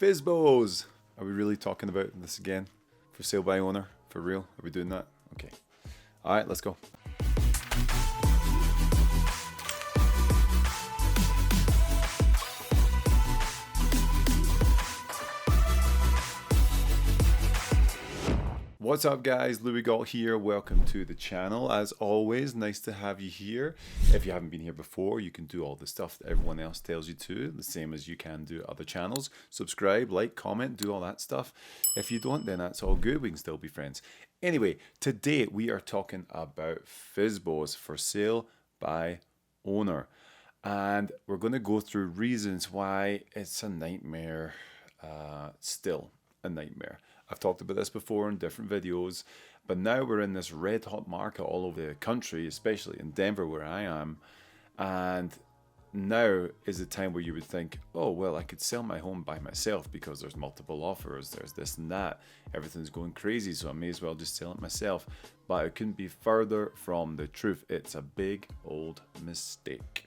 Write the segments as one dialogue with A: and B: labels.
A: FSBOs. Are we really talking about this again? For sale by owner? For real? Are we doing that? Okay. All right, let's go. What's up guys, Lewi Gault here. Welcome to the channel. As always, nice to have you here. If you haven't been here before, you can do all the stuff that everyone else tells you to, the same as you can do other channels. Subscribe, like, comment, do all that stuff. If you don't, then that's all good. We can still be friends. Anyway, today we are talking about FSBOs, for sale by owner. And we're going to go through reasons why it's a nightmare, still a nightmare. I've talked about this before in different videos, but now we're in this red hot market all over the country, especially in Denver where I am. And now is the time where you would think, oh, well, I could sell my home by myself because there's multiple offers, there's this and that, everything's going crazy, so I may as well just sell it myself. But it couldn't be further from the truth. It's a big old mistake.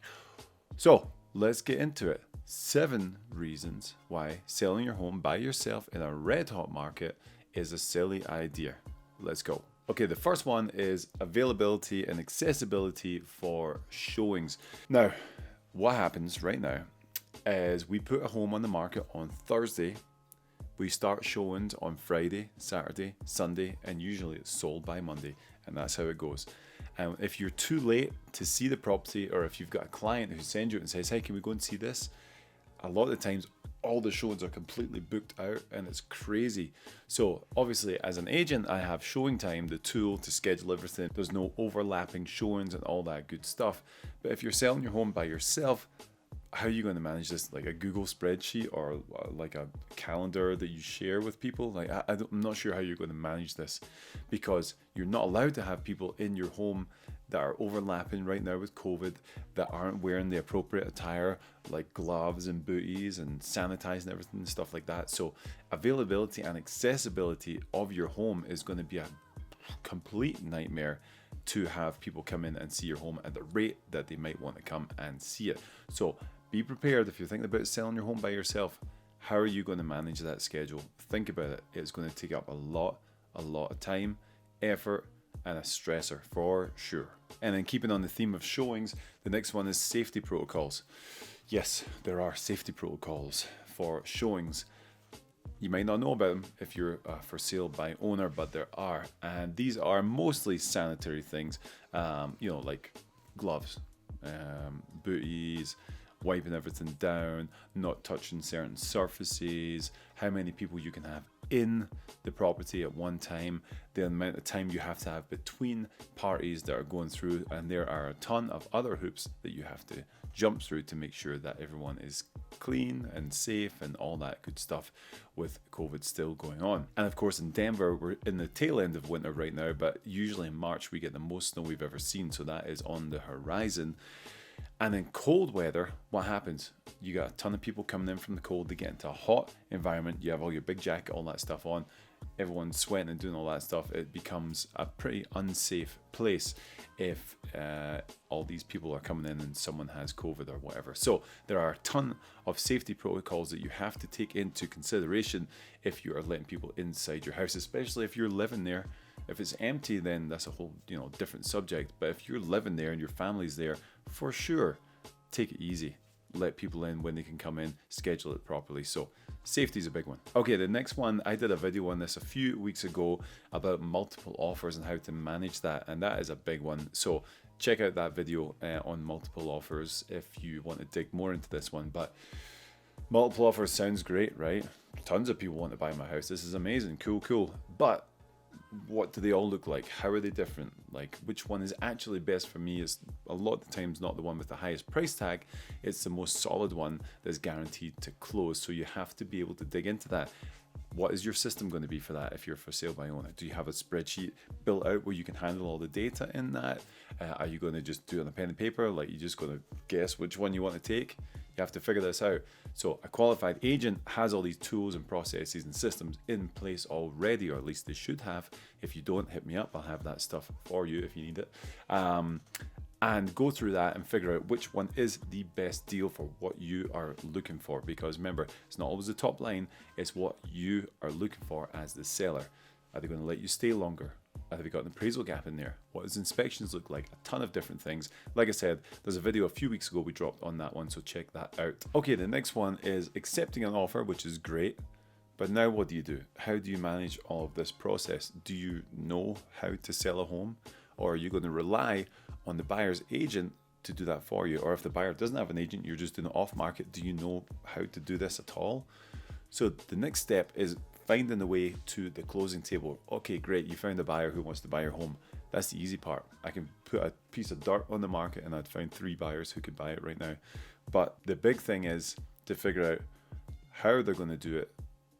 A: So let's get into it. 7 reasons why selling your home by yourself in a red hot market is a silly idea. Let's go. Okay, the first one is availability and accessibility for showings. Now, what happens right now is we put a home on the market on Thursday. We start showings on Friday, Saturday, Sunday, and usually it's sold by Monday, and that's how it goes. And if you're too late to see the property, or if you've got a client who sends you and says, hey, can we go and see this? A lot of the times, all the showings are completely booked out and it's crazy. So obviously, as an agent, I have Showing Time, the tool to schedule everything. There's no overlapping showings and all that good stuff. But if you're selling your home by yourself, how are you going to manage this? Like a Google spreadsheet or like a calendar that you share with people? Like I'm not sure how you're going to manage this, because you're not allowed to have people in your home that are overlapping right now with COVID, that aren't wearing the appropriate attire, like gloves and booties and sanitizing everything and stuff like that. So availability and accessibility of your home is going to be a complete nightmare to have people come in and see your home at the rate that they might want to come and see it. So be prepared. If you're thinking about selling your home by yourself, how are you going to manage that schedule? Think about it. It's going to take up a lot of time, effort, and a stressor for sure. And then keeping on the theme of showings, the next one is safety protocols. Yes, there are safety protocols for showings. You might not know about them if you're for sale by owner, but there are. And these are mostly sanitary things, like gloves, booties, wiping everything down, not touching certain surfaces, how many people you can have in the property at one time, the amount of time you have to have between parties that are going through, and there are a ton of other hoops that you have to jump through to make sure that everyone is clean and safe and all that good stuff with COVID still going on. And of course in Denver, we're in the tail end of winter right now, but usually in March we get the most snow we've ever seen, so that is on the horizon. And in cold weather, what happens? You got a ton of people coming in from the cold. They get into a hot environment. You have all your big jacket, all that stuff on. Everyone's sweating and doing all that stuff. It becomes a pretty unsafe place if all these people are coming in and someone has COVID or whatever. So there are a ton of safety protocols that you have to take into consideration if you are letting people inside your house, especially if you're living there. If it's empty, then that's a whole different subject. But if you're living there and your family's there, for sure, take it easy. Let people in when they can come in, schedule it properly. So safety is a big one. Okay, the next one, I did a video on this a few weeks ago about multiple offers and how to manage that, and that is a big one. So check out that video on multiple offers if you want to dig more into this one. But multiple offers sounds great, right? Tons of people want to buy my house. This is amazing, cool. But what do they all look like? How are they different? Like, which one is actually best for me is a lot of the times not the one with the highest price tag. It's the most solid one that's guaranteed to close. So you have to be able to dig into that. What is your system going to be for that if you're for sale by owner? Do you have a spreadsheet built out where you can handle all the data in that? Are you going to just do it on a pen and paper? Like, you're just going to guess which one you want to take? You have to figure this out. So a qualified agent has all these tools and processes and systems in place already, or at least they should have. If you don't, hit me up. I'll have that stuff for you if you need it. and go through that and figure out which one is the best deal for what you are looking for. Because remember, it's not always the top line, it's what you are looking for as the seller. Are they going to let you stay longer? Have they got an appraisal gap in there? What does inspections look like? A ton of different things. Like I said, there's a video a few weeks ago we dropped on that one, so check that out. Okay, the next one is accepting an offer, which is great. But now what do you do? How do you manage all of this process? Do you know how to sell a home? Or are you going to rely on the buyer's agent to do that for you? Or if the buyer doesn't have an agent, you're just doing it off market, do you know how to do this at all? So the next step is finding the way to the closing table. Okay, great, you found a buyer who wants to buy your home. That's the easy part. I can put a piece of dirt on the market and I'd find 3 buyers who could buy it right now. But the big thing is to figure out how they're going to do it,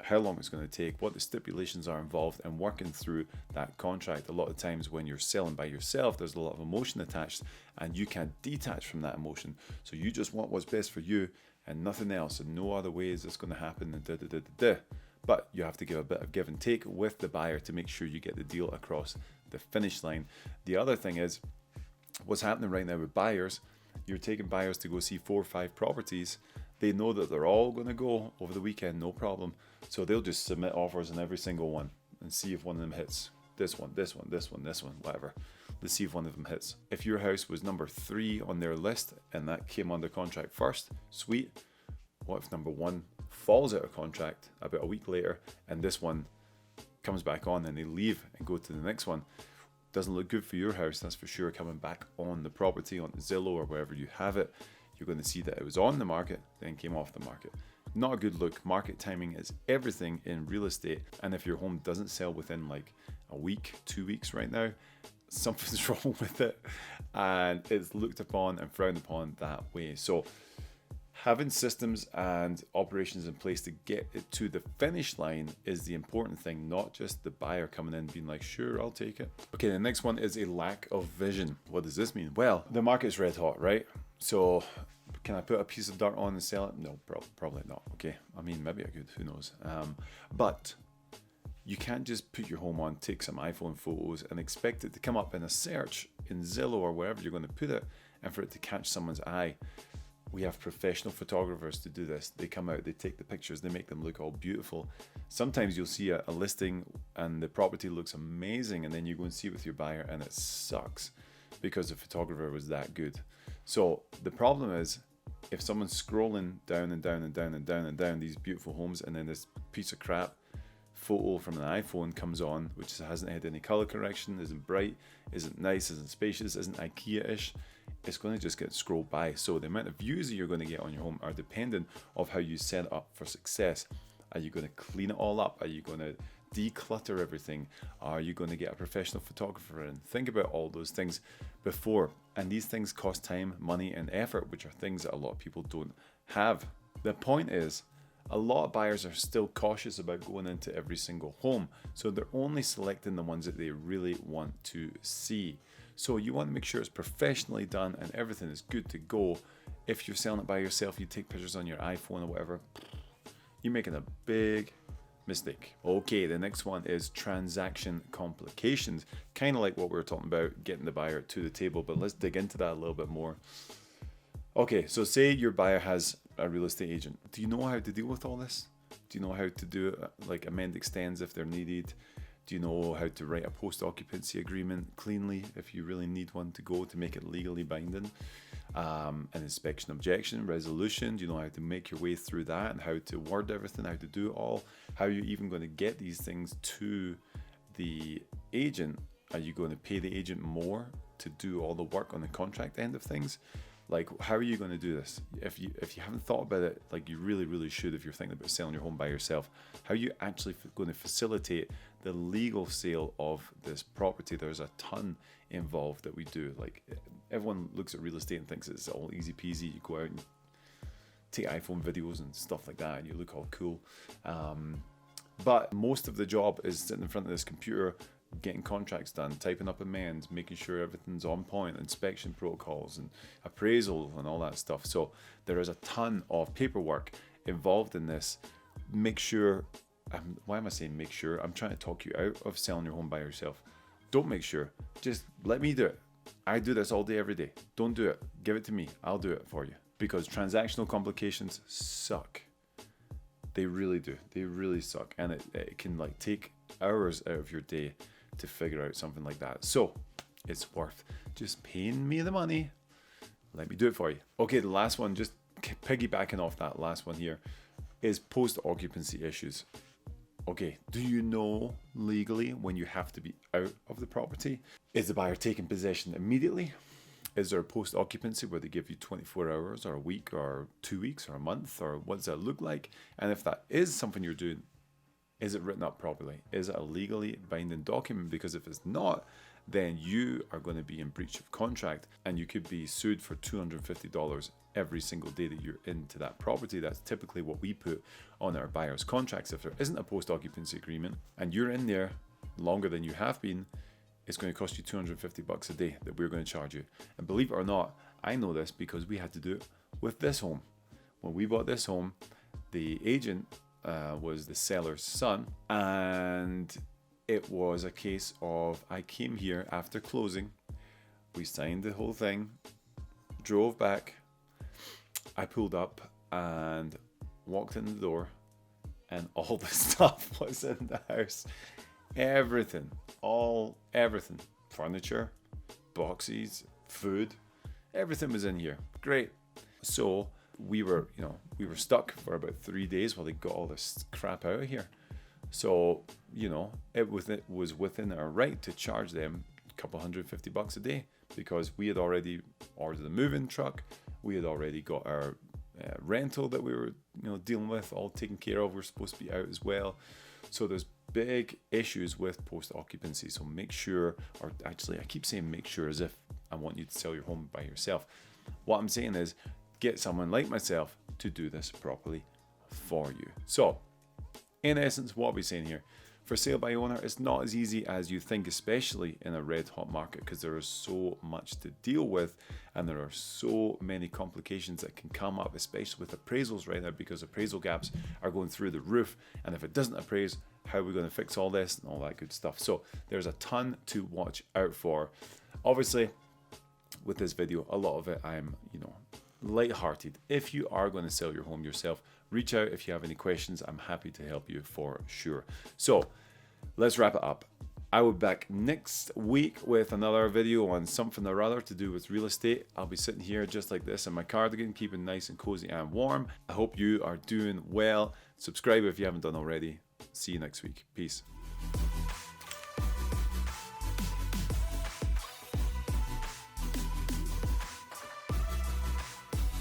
A: how long it's going to take, what the stipulations are involved, and working through that contract. A lot of times when you're selling by yourself, there's a lot of emotion attached and you can't detach from that emotion. So you just want what's best for you and nothing else, and no other way is this going to happen, and But you have to give a bit of give and take with the buyer to make sure you get the deal across the finish line. The other thing is, what's happening right now with buyers, you're taking buyers to go see 4 or 5 properties. They know that they're all going to go over the weekend, no problem. So they'll just submit offers on every single one and see if one of them hits. This one, this one, this one, this one, whatever. Let's see if one of them hits. If your house was number 3 on their list and that came under contract first, sweet. What if number 1 falls out of contract about a week later and this one comes back on and they leave and go to the next one? Doesn't look good for your house, that's for sure. Coming back on the property, on Zillow or wherever you have it, you're going to see that it was on the market, then came off the market. Not a good look. Market timing is everything in real estate. And if your home doesn't sell within like a week, 2 weeks right now, something's wrong with it. And it's looked upon and frowned upon that way. So having systems and operations in place to get it to the finish line is the important thing, not just the buyer coming in being like, sure, I'll take it. Okay, the next one is a lack of vision. What does this mean? Well, the market's red hot, right? So can I put a piece of dirt on and sell it? No, probably not. Okay, I mean, maybe I could, who knows? But you can't just put your home on, take some iPhone photos and expect it to come up in a search in Zillow or wherever you're going to put it and for it to catch someone's eye. We have professional photographers to do this. They come out, they take the pictures, they make them look all beautiful. Sometimes you'll see a listing and the property looks amazing and then you go and see it with your buyer and it sucks because the photographer was that good. So the problem is, if someone's scrolling down and down and down and down and down these beautiful homes and then this piece of crap photo from an iPhone comes on, which hasn't had any color correction, isn't bright, isn't nice, isn't spacious, isn't IKEA-ish, it's going to just get scrolled by. So the amount of views that you're going to get on your home are dependent of how you set it up for success. Are you going to clean it all up? Are you going to declutter everything? Are you going to get a professional photographer in? Think about all those things before. And these things cost time, money, and effort, which are things that a lot of people don't have. The point is, a lot of buyers are still cautious about going into every single home. So they're only selecting the ones that they really want to see. So you want to make sure it's professionally done and everything is good to go. If you're selling it by yourself, you take pictures on your iPhone or whatever, you're making a big mistake. Okay, the next one is transaction complications. Kind of like what we were talking about, getting the buyer to the table, but let's dig into that a little bit more. Okay, so say your buyer has a real estate agent. Do you know how to deal with all this? Do you know how to do it, like amend extends if they're needed? Do you know how to write a post-occupancy agreement cleanly if you really need one to go to make it legally binding? An inspection objection resolution. Do you know how to make your way through that and how to word everything, how to do it all? How are you even going to get these things to the agent? Are you going to pay the agent more to do all the work on the contract end of things? Like, how are you going to do this? If you haven't thought about it, like you really should, if you're thinking about selling your home by yourself, how are you actually going to facilitate the legal sale of this property? There's a ton involved that we do. Like, everyone looks at real estate and thinks it's all easy peasy. You go out and take iPhone videos and stuff like that and you look all cool. But most of the job is sitting in front of this computer, getting contracts done, typing up amends, making sure everything's on point, inspection protocols and appraisal and all that stuff. So there is a ton of paperwork involved in this. Make sure, why am I saying make sure? I'm trying to talk you out of selling your home by yourself. Don't make sure, just let me do it. I do this all day, every day. Don't do it. Give it to me. I'll do it for you. Because transactional complications suck. They really do. They really suck. And it can like take hours out of your day to figure out something like that. So it's worth just paying me the money. Let me do it for you. Okay, the last one, just piggybacking off that last one here, is post-occupancy issues. Okay, do you know legally when you have to be out of the property? Is the buyer taking possession immediately? Is there a post-occupancy where they give you 24 hours or a week or 2 weeks or a month, or what does that look like? And if that is something you're doing, is it written up properly? Is it a legally binding document? Because if it's not, then you are going to be in breach of contract and you could be sued for $250 every single day that you're into that property. That's typically what we put on our buyer's contracts. If there isn't a post-occupancy agreement and you're in there longer than you have been, it's going to cost you $250 a day that we're going to charge you. And believe it or not, I know this because we had to do it with this home. When we bought this home, the agent was the seller's son, and it was a case of I came here after closing, we signed the whole thing, drove back, I pulled up and walked in the door, and all the stuff was in the house. Everything, furniture, boxes, food, everything was in here. Great. So we were stuck for about 3 days while they got all this crap out of here. So, it was within our right to charge them a couple $150 a day because we had already ordered a moving truck. We had already got our rental that we were, dealing with all taken care of. We're supposed to be out as well. So there's big issues with post-occupancy. So make sure, or actually I keep saying make sure as if I want you to sell your home by yourself. What I'm saying is get someone like myself to do this properly for you. So in essence, what are we saying here? For sale by owner, it's not as easy as you think, especially in a red hot market, because there is so much to deal with and there are so many complications that can come up, especially with appraisals right now, because appraisal gaps are going through the roof. And if it doesn't appraise, how are we going to fix all this and all that good stuff? So there's a ton to watch out for. Obviously, with this video, a lot of it I'm, lighthearted. If you are going to sell your home yourself, reach out if you have any questions. I'm happy to help you for sure. So let's wrap it up. I will be back next week with another video on something or other to do with real estate. I'll be sitting here just like this in my cardigan, keeping nice and cozy and warm. I hope you are doing well. Subscribe if you haven't done already. See you next week. Peace.